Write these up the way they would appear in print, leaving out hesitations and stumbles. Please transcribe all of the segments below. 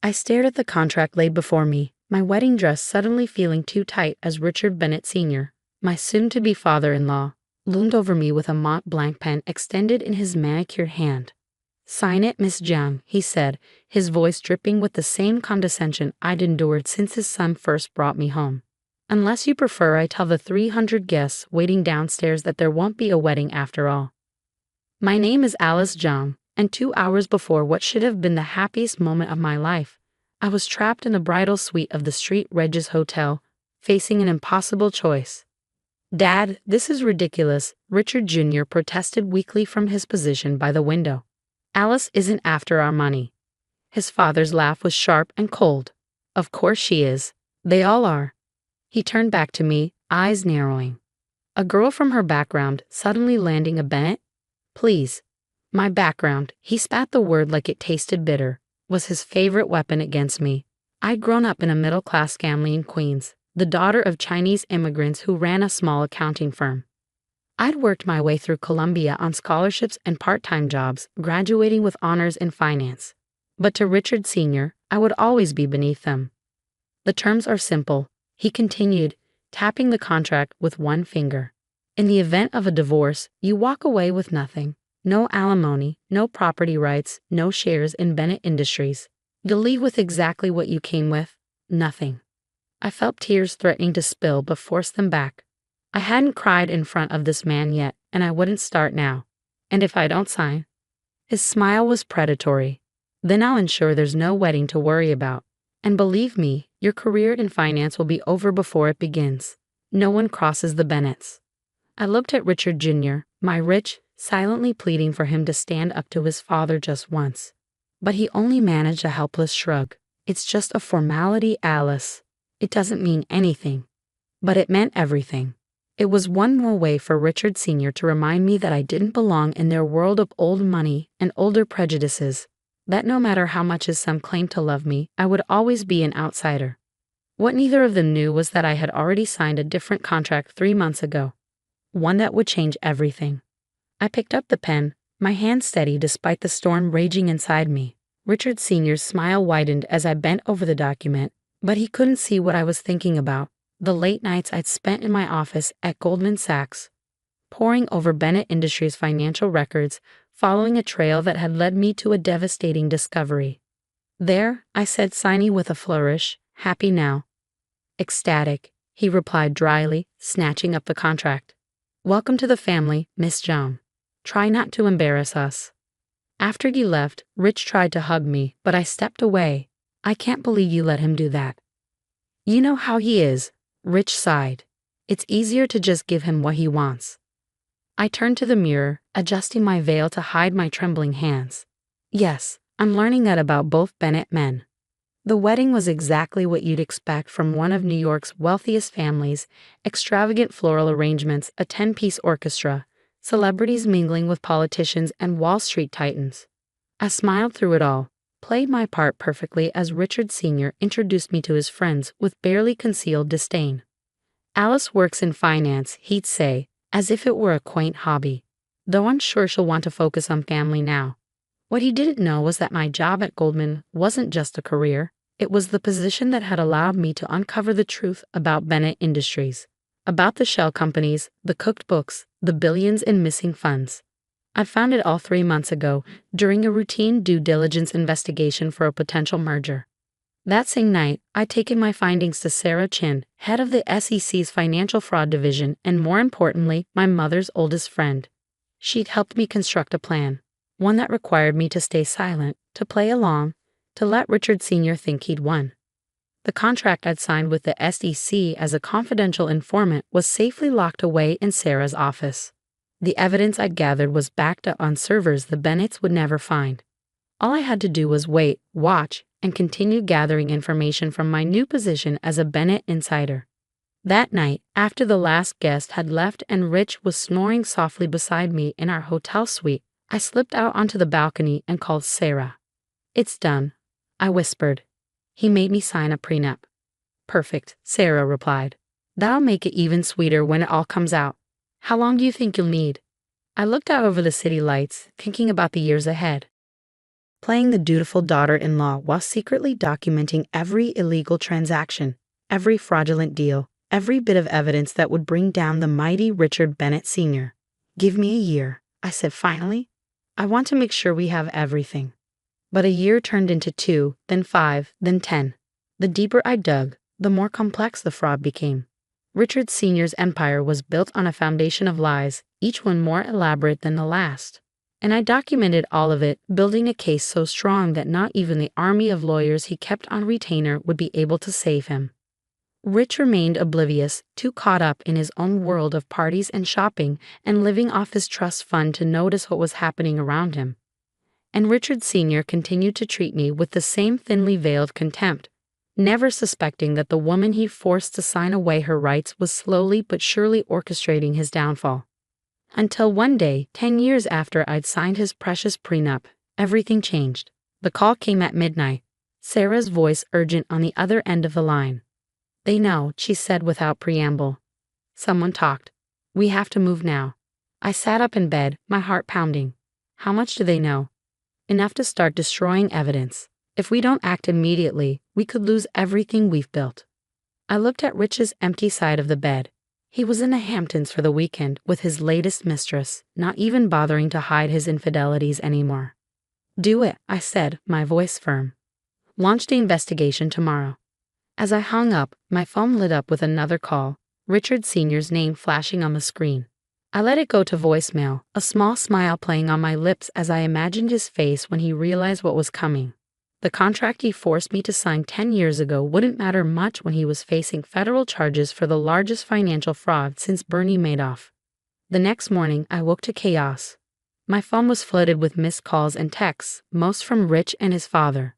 I stared at the contract laid before me, my wedding dress suddenly feeling too tight as Richard Bennett Sr., my soon-to-be father-in-law, loomed over me with a Mont Blanc pen extended in his manicured hand. "Sign it, Miss Jiang," he said, his voice dripping with the same condescension I'd endured since his son first brought me home. "Unless you prefer I tell the 300 guests waiting downstairs that there won't be a wedding after all." My name is Alice Jiang, and 2 hours before what should have been the happiest moment of my life, I was trapped in the bridal suite of the Street Regis Hotel, facing an impossible choice. "Dad, this is ridiculous," Richard Jr. protested weakly from his position by the window. "Alice isn't after our money." His father's laugh was sharp and cold. "Of course she is. They all are." He turned back to me, eyes narrowing. "A girl from her background suddenly landing a Bennett? Please." My background, he spat the word like it tasted bitter, was his favorite weapon against me. I'd grown up in a middle-class family in Queens, the daughter of Chinese immigrants who ran a small accounting firm. I'd worked my way through Columbia on scholarships and part-time jobs, graduating with honors in finance. But to Richard Sr., I would always be beneath them. "The terms are simple," he continued, tapping the contract with one finger. "In the event of a divorce, you walk away with nothing. No alimony, no property rights, no shares in Bennett Industries. You'll leave with exactly what you came with, nothing." I felt tears threatening to spill but forced them back. I hadn't cried in front of this man yet, and I wouldn't start now. "And if I don't sign?" His smile was predatory. "Then I'll ensure there's no wedding to worry about. And believe me, your career in finance will be over before it begins. No one crosses the Bennetts." I looked at Richard Jr., my rich, silently pleading for him to stand up to his father just once. But he only managed a helpless shrug. "It's just a formality, Alice. It doesn't mean anything." But it meant everything. It was one more way for Richard Sr. to remind me that I didn't belong in their world of old money and older prejudices, that no matter how much his son claimed to love me, I would always be an outsider. What neither of them knew was that I had already signed a different contract 3 months ago, one that would change everything. I picked up the pen, my hand steady despite the storm raging inside me. Richard Sr.'s smile widened as I bent over the document, but he couldn't see what I was thinking about. The late nights I'd spent in my office at Goldman Sachs, poring over Bennett Industries' financial records, following a trail that had led me to a devastating discovery. "There," I said, signing with a flourish. "Happy now?" "Ecstatic," he replied dryly, snatching up the contract. "Welcome to the family, Miss Jiang. Try not to embarrass us." After he left, Rich tried to hug me, but I stepped away. "I can't believe you let him do that." "You know how he is," Rich sighed. "It's easier to just give him what he wants." I turned to the mirror, adjusting my veil to hide my trembling hands. Yes, I'm learning that about both Bennett men. The wedding was exactly what you'd expect from one of New York's wealthiest families: extravagant floral arrangements, a 10-piece orchestra, celebrities mingling with politicians and Wall Street titans. I smiled through it all, played my part perfectly as Richard Sr. introduced me to his friends with barely concealed disdain. "Alice works in finance," he'd say, as if it were a quaint hobby, "though I'm sure she'll want to focus on family now." What he didn't know was that my job at Goldman wasn't just a career, it was the position that had allowed me to uncover the truth about Bennett Industries, about the shell companies, the cooked books, the billions in missing funds. I found it all 3 months ago, during a routine due diligence investigation for a potential merger. That same night, I'd taken my findings to Sarah Chin, head of the SEC's Financial Fraud Division, and more importantly, my mother's oldest friend. She'd helped me construct a plan, one that required me to stay silent, to play along, to let Richard Sr. think he'd won. The contract I'd signed with the SEC as a confidential informant was safely locked away in Sarah's office. The evidence I'd gathered was backed up on servers the Bennetts would never find. All I had to do was wait, watch, and continue gathering information from my new position as a Bennett insider. That night, after the last guest had left and Rich was snoring softly beside me in our hotel suite, I slipped out onto the balcony and called Sarah. "It's done," I whispered. "He made me sign a prenup." "Perfect," Sarah replied. "That'll make it even sweeter when it all comes out. How long do you think you'll need?" I looked out over the city lights, thinking about the years ahead. playing the dutiful daughter-in-law while secretly documenting every illegal transaction, every fraudulent deal, every bit of evidence that would bring down the mighty Richard Bennett Sr. "Give me a year," I said finally. "I want to make sure we have everything." But a year turned into 2, then 5, then 10. The deeper I dug, the more complex the fraud became. Richard Sr.'s empire was built on a foundation of lies, each one more elaborate than the last. And I documented all of it, building a case so strong that not even the army of lawyers he kept on retainer would be able to save him. Rich remained oblivious, too caught up in his own world of parties and shopping and living off his trust fund to notice what was happening around him. And Richard Sr. continued to treat me with the same thinly veiled contempt, never suspecting that the woman he forced to sign away her rights was slowly but surely orchestrating his downfall. Until one day, 10 years after I'd signed his precious prenup, everything changed. The call came at midnight, Sarah's voice urgent on the other end of the line. "They know," she said without preamble. "Someone talked. We have to move now." I sat up in bed, my heart pounding. How much do they know? Enough to start destroying evidence. If we don't act immediately, we could lose everything we've built. I looked at Rich's empty side of the bed. He was in the Hamptons for the weekend with his latest mistress, not even bothering to hide his infidelities anymore. "Do it," I said, my voice firm. "Launch the investigation tomorrow." As I hung up, my phone lit up with another call, Richard Sr.'s name flashing on the screen. I let it go to voicemail, a small smile playing on my lips as I imagined his face when he realized what was coming. The contract he forced me to sign 10 years ago wouldn't matter much when he was facing federal charges for the largest financial fraud since Bernie Madoff. The next morning, I woke to chaos. My phone was flooded with missed calls and texts, most from Rich and his father.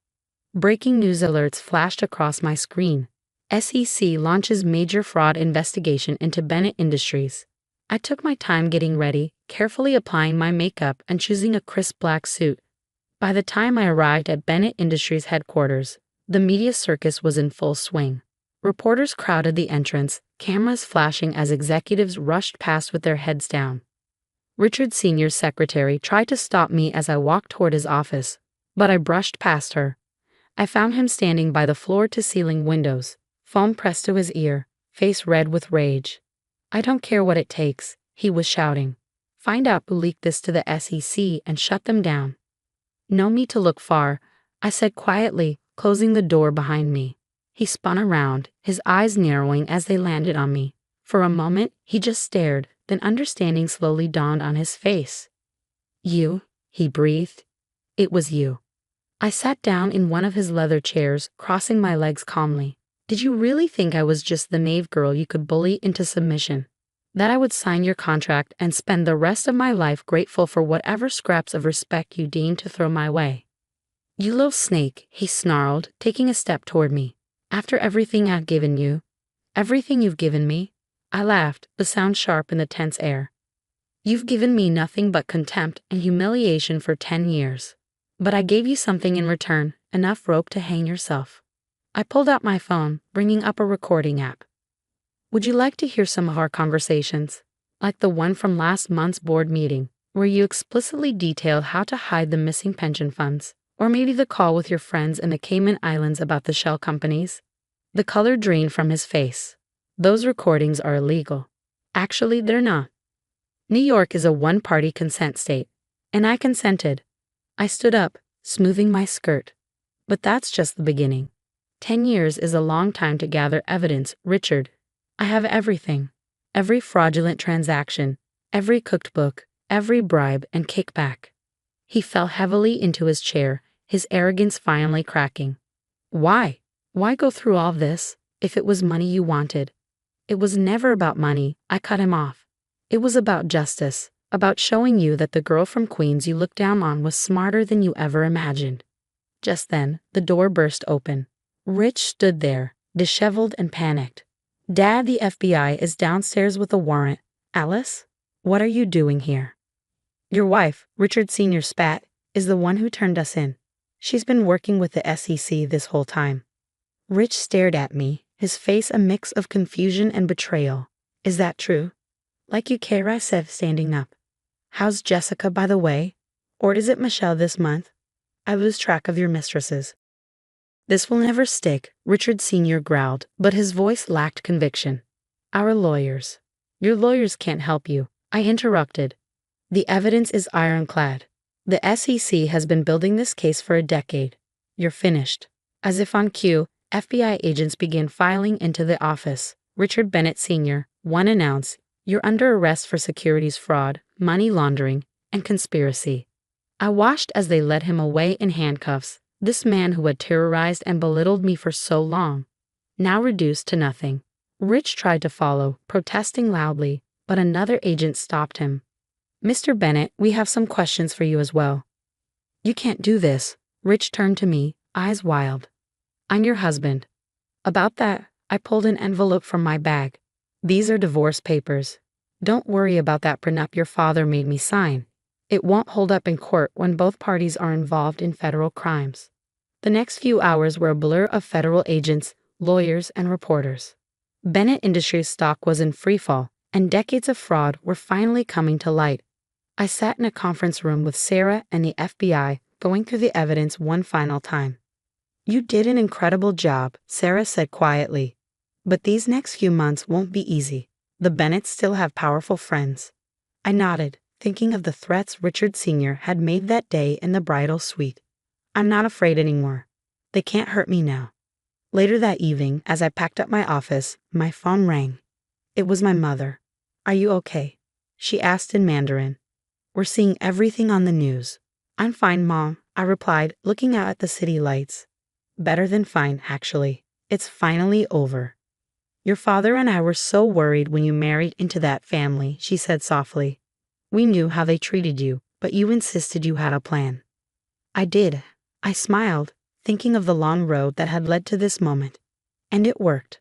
Breaking news alerts flashed across my screen. SEC launches major fraud investigation into Bennett Industries. I took my time getting ready, carefully applying my makeup and choosing a crisp black suit. By the time I arrived at Bennett Industries headquarters, the media circus was in full swing. Reporters crowded the entrance, cameras flashing as executives rushed past with their heads down. Richard Sr.'s secretary tried to stop me as I walked toward his office, but I brushed past her. I found him standing by the floor-to-ceiling windows, phone pressed to his ear, face red with rage. "I don't care what it takes," he was shouting. "Find out who leaked this to the SEC and shut them down." "No need to look far," I said quietly, closing the door behind me. He spun around, his eyes narrowing as they landed on me. For a moment, he just stared, then understanding slowly dawned on his face. "You," he breathed. "It was you." I sat down in one of his leather chairs, crossing my legs calmly. "Did you really think I was just the naive girl you could bully into submission? That I would sign your contract and spend the rest of my life grateful for whatever scraps of respect you deigned to throw my way?" "You little snake," he snarled, taking a step toward me. "After everything I've given you, everything you've given me?" I laughed, the sound sharp in the tense air. "You've given me nothing but contempt and humiliation for 10 years. But I gave you something in return, enough rope to hang yourself." I pulled out my phone, bringing up a recording app. "Would you like to hear some of our conversations? Like the one from last month's board meeting, where you explicitly detailed how to hide the missing pension funds? Or maybe the call with your friends in the Cayman Islands about the shell companies?" The color drained from his face. "Those recordings are illegal." "Actually, they're not. New York is a one-party consent state, and I consented." I stood up, smoothing my skirt. "But that's just the beginning. 10 years is a long time to gather evidence, Richard. I have everything. Every fraudulent transaction, every cooked book, every bribe and kickback." He fell heavily into his chair, his arrogance finally cracking. "Why? Why go through all this, if it was money you wanted?" "It was never about money," I cut him off. "It was about justice, about showing you that the girl from Queens you looked down on was smarter than you ever imagined." Just then, the door burst open. Rich stood there, disheveled and panicked. "Dad, the FBI is downstairs with a warrant." "Alice? What are you doing here?" "Your wife," Richard Sr. spat, "is the one who turned us in. She's been working with the SEC this whole time." Rich stared at me, his face a mix of confusion and betrayal. "Is that true?" "Like you care," I said, standing up. "How's Jessica, by the way? Or is it Michelle this month?" I lose track of your mistresses. This will never stick, Richard Sr. growled, but his voice lacked conviction. Our lawyers. Your lawyers can't help you, I interrupted. The evidence is ironclad. The SEC has been building this case for a decade. You're finished. As if on cue, FBI agents began filing into the office. Richard Bennett Sr., one announced, you're under arrest for securities fraud, money laundering, and conspiracy. I watched as they led him away in handcuffs, this man who had terrorized and belittled me for so long, now reduced to nothing. Rich tried to follow, protesting loudly, but another agent stopped him. Mr. Bennett, we have some questions for you as well. You can't do this. Rich turned to me, eyes wild. I'm your husband. About that, I pulled an envelope from my bag. These are divorce papers. Don't worry about that prenup your father made me sign. It won't hold up in court when both parties are involved in federal crimes. The next few hours were a blur of federal agents, lawyers, and reporters. Bennett Industries stock was in freefall, and decades of fraud were finally coming to light. I sat in a conference room with Sarah and the FBI, going through the evidence one final time. You did an incredible job, Sarah said quietly. But these next few months won't be easy. The Bennetts still have powerful friends. I nodded, thinking of the threats Richard Sr. had made that day in the bridal suite. I'm not afraid anymore. They can't hurt me now. Later that evening, as I packed up my office, my phone rang. It was my mother. Are you okay? She asked in Mandarin. We're seeing everything on the news. I'm fine, Mom, I replied, looking out at the city lights. Better than fine, actually. It's finally over. Your father and I were so worried when you married into that family, she said softly. We knew how they treated you, but you insisted you had a plan. I did. I smiled, thinking of the long road that had led to this moment. And it worked.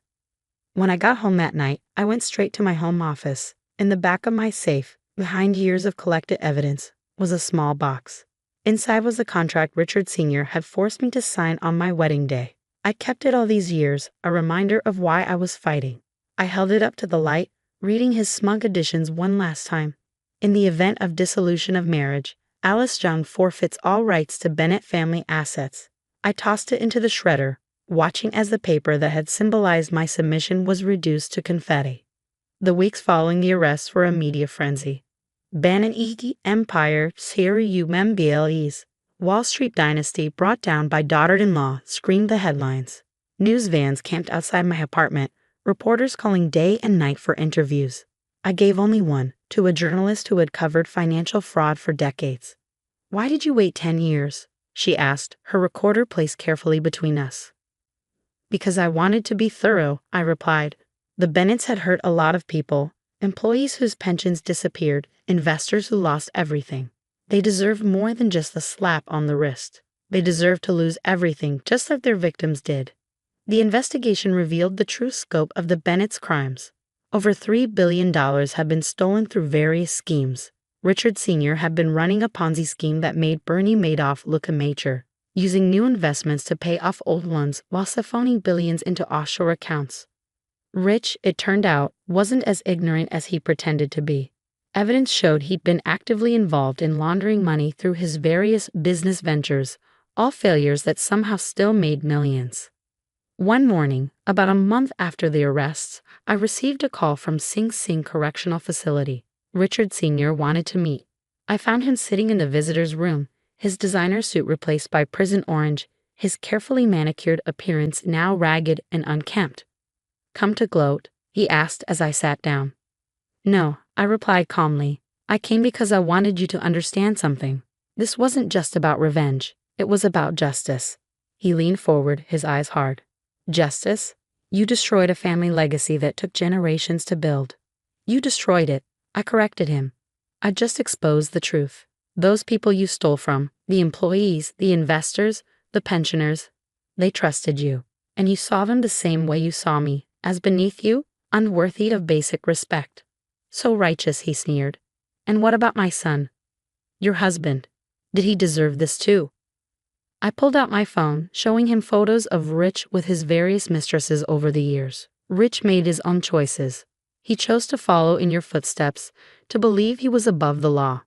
When I got home that night, I went straight to my home office. In the back of my safe, behind years of collected evidence, was a small box. Inside was the contract Richard Sr. had forced me to sign on my wedding day. I kept it all these years, a reminder of why I was fighting. I held it up to the light, reading his smug additions one last time. In the event of dissolution of marriage, Alice John forfeits all rights to Bennett family assets. I tossed it into the shredder, watching as the paper that had symbolized my submission was reduced to confetti. The weeks following the arrest were a media frenzy. Bennett Empire Series Wall Street Dynasty brought down by daughter-in-law screamed the headlines. News vans camped outside my apartment, reporters calling day and night for interviews. I gave only one, to a journalist who had covered financial fraud for decades. Why did you wait 10 years? She asked, her recorder placed carefully between us. Because I wanted to be thorough, I replied. The Bennetts had hurt a lot of people, employees whose pensions disappeared, investors who lost everything. They deserved more than just the slap on the wrist. They deserved to lose everything just like their victims did. The investigation revealed the true scope of the Bennett's crimes. Over $3 billion had been stolen through various schemes. Richard Sr. had been running a Ponzi scheme that made Bernie Madoff look amateur, using new investments to pay off old ones while siphoning billions into offshore accounts. Rich, it turned out, wasn't as ignorant as he pretended to be. Evidence showed he'd been actively involved in laundering money through his various business ventures, all failures that somehow still made millions. One morning, about a month after the arrests, I received a call from Sing Sing Correctional Facility. Richard Sr. wanted to meet. I found him sitting in the visitor's room, his designer suit replaced by prison orange, his carefully manicured appearance now ragged and unkempt. Come to gloat? He asked as I sat down. No, I replied calmly. I came because I wanted you to understand something. This wasn't just about revenge. It was about justice. He leaned forward, his eyes hard. Justice? You destroyed a family legacy that took generations to build. You destroyed it. I corrected him. I just exposed the truth. Those people you stole from, the employees, the investors, the pensioners, they trusted you. And you saw them the same way you saw me, as beneath you, unworthy of basic respect. So righteous, he sneered. And what about my son? Your husband. Did he deserve this too? I pulled out my phone, showing him photos of Rich with his various mistresses over the years. Rich made his own choices. He chose to follow in your footsteps, to believe he was above the law.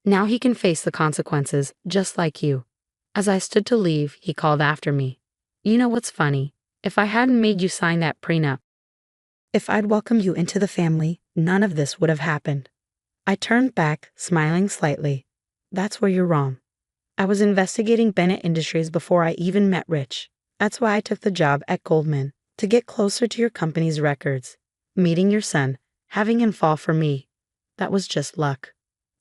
Now he can face the consequences, just like you. As I stood to leave, he called after me. You know what's funny? If I hadn't made you sign that prenup, if I'd welcomed you into the family, none of this would have happened. I turned back, smiling slightly. That's where you're wrong. I was investigating Bennett Industries before I even met Rich. That's why I took the job at Goldman, to get closer to your company's records. Meeting your son, having him fall for me, that was just luck.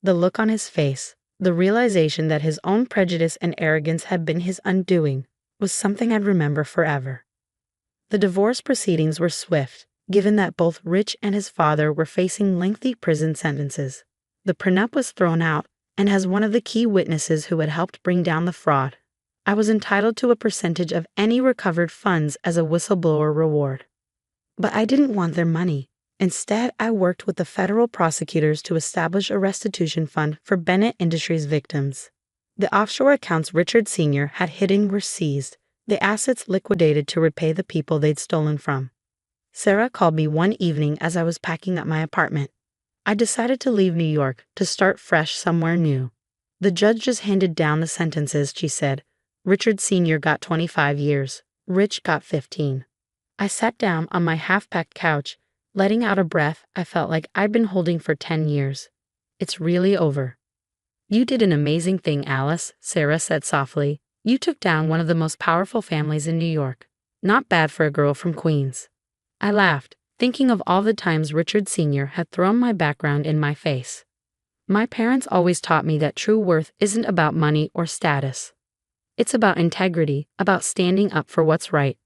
The look on his face, the realization that his own prejudice and arrogance had been his undoing, was something I'd remember forever. The divorce proceedings were swift, given that both Rich and his father were facing lengthy prison sentences. The prenup was thrown out, and as one of the key witnesses who had helped bring down the fraud, I was entitled to a percentage of any recovered funds as a whistleblower reward. But I didn't want their money. Instead, I worked with the federal prosecutors to establish a restitution fund for Bennett Industries victims. The offshore accounts Richard Sr. had hidden were seized, the assets liquidated to repay the people they'd stolen from. Sarah called me one evening as I was packing up my apartment. I decided to leave New York to start fresh somewhere new. The judge just handed down the sentences, she said. Richard Sr. got 25 years. Rich got 15. I sat down on my half-packed couch, letting out a breath I felt like I'd been holding for 10 years. It's really over. You did an amazing thing, Alice, Sarah said softly. You took down one of the most powerful families in New York. Not bad for a girl from Queens. I laughed, thinking of all the times Richard Sr. had thrown my background in my face. My parents always taught me that true worth isn't about money or status. It's about integrity, about standing up for what's right.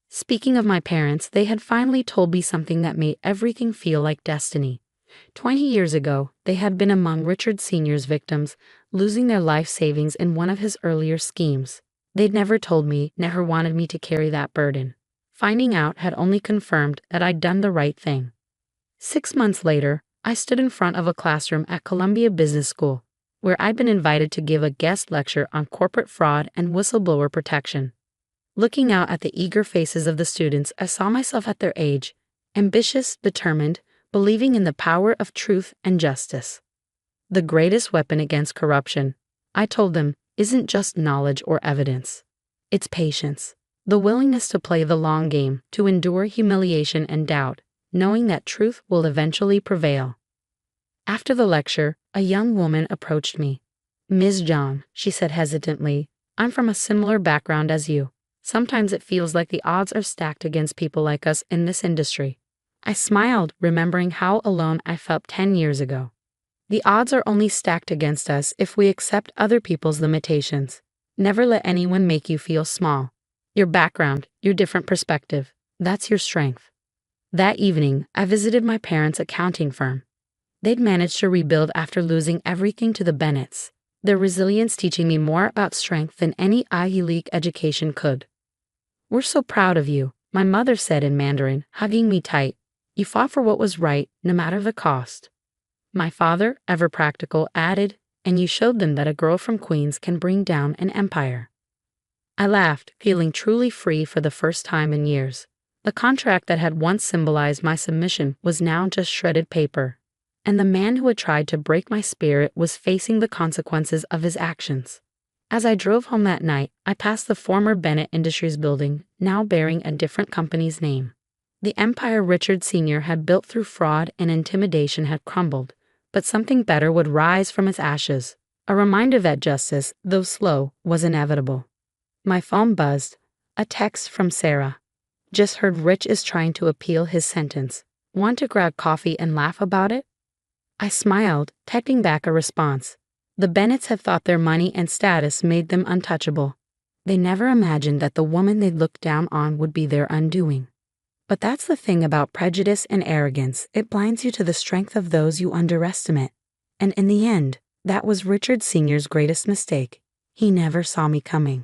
Speaking of my parents, they had finally told me something that made everything feel like destiny. 20 years ago, they had been among Richard Sr.'s victims, losing their life savings in one of his earlier schemes. They'd never told me, never wanted me to carry that burden. Finding out had only confirmed that I'd done the right thing. 6 months later, I stood in front of a classroom at Columbia Business School, where I'd been invited to give a guest lecture on corporate fraud and whistleblower protection. Looking out at the eager faces of the students, I saw myself at their age, ambitious, determined, believing in the power of truth and justice. The greatest weapon against corruption, I told them, isn't just knowledge or evidence. It's patience, the willingness to play the long game, to endure humiliation and doubt, knowing that truth will eventually prevail. After the lecture, a young woman approached me. Ms. John, she said hesitantly, I'm from a similar background as you. Sometimes it feels like the odds are stacked against people like us in this industry. I smiled, remembering how alone I felt 10 years ago. The odds are only stacked against us if we accept other people's limitations. Never let anyone make you feel small. Your background, your different perspective, that's your strength. That evening, I visited my parents' accounting firm. They'd managed to rebuild after losing everything to the Bennetts, their resilience teaching me more about strength than any Ivy League education could. We're so proud of you, my mother said in Mandarin, hugging me tight. You fought for what was right, no matter the cost. My father, ever practical, added, and you showed them that a girl from Queens can bring down an empire. I laughed, feeling truly free for the first time in years. The contract that had once symbolized my submission was now just shredded paper, and the man who had tried to break my spirit was facing the consequences of his actions. As I drove home that night, I passed the former Bennett Industries building, now bearing a different company's name. The empire Richard Sr. had built through fraud and intimidation had crumbled, but something better would rise from its ashes, a reminder that justice, though slow, was inevitable. My phone buzzed. A text from Sarah. Just heard Rich is trying to appeal his sentence. Want to grab coffee and laugh about it? I smiled, typing back a response. The Bennetts have thought their money and status made them untouchable. They never imagined that the woman they'd looked down on would be their undoing. But that's the thing about prejudice and arrogance. It blinds you to the strength of those you underestimate. And in the end, that was Richard Sr.'s greatest mistake. He never saw me coming.